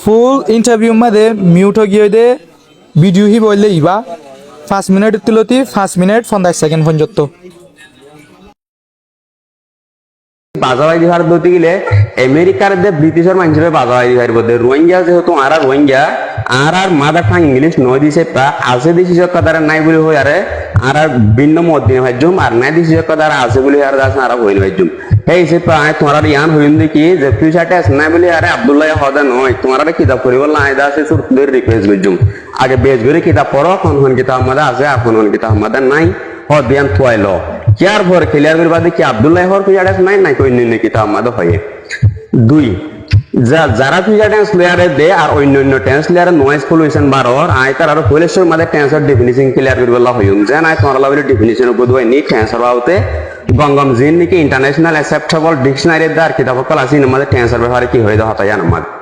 ফুল interview मध्ये mute হয়ে গিয়ে দে ভিডিও হি বললে ইবা 5 মিনিট তুলতি 5 মিনিট 50 সেকেন্ড পর্যন্ত বাজাবাই দিবার ধরতে গেলে আমেরিকার যে ব্রিটিশের মানুষের বাজাবাই দিবার বলতে রোহিঙ্গা যেহেতু আর রোহিঙ্গা আর মাদার টাং ইংলিশ নয় দিছে তা আছে দেশি কথা নাই বলে হয় আরে আর ভিন্ন মত দিনে ভাইজুম আর নাই দেশি কথা আছে বলে আর দাস আর হইন ভাইজুম এই সে প্রায় তোমার ইয়ান হইন দেখি যে ফিউচার টেস্ট নাই বলে আরে আব্দুল্লাহ হদা নয় তোমার কিতাব করিব না আয়দা আছে সুরদের রিকোয়েস্ট করজুম আগে বেশ করে কিতাব পড়ো কোন কিতাব আমাদের আছে আর কোন কিতাব আমাদের নাই হদিয়ান তোয়াইলো কিয়ার ভর ক্লিয়ার করে বাদে কি আব্দুল্লাহ হর ফিউচার টেস্ট নাই নাই কই নিনে কিতাব আমাদের হয় দুই যারা ফিউচার টেন্স প্লেয়ারে দে আর অন্য টেন্স প্লেয়ারে নয়েজ পলিউশন বারর আই তার আর পলিউশন মাঝে টেন্সর ডেফিনিশন ক্লিয়ার করে বলা হইম যে নাই তোমার লাভে ডেফিনিশন বুঝবাই নি টেন্সর বাউতে গঙ্গম জিন নাকি ইন্টারন্যাশনাল অ্যাকসেপ্টেবল ডিকশনারি দার কিতাব কল আছে মাঝে টেন্সর ব্যবহারে কি হয়ে যায় হতা জানা মাঝে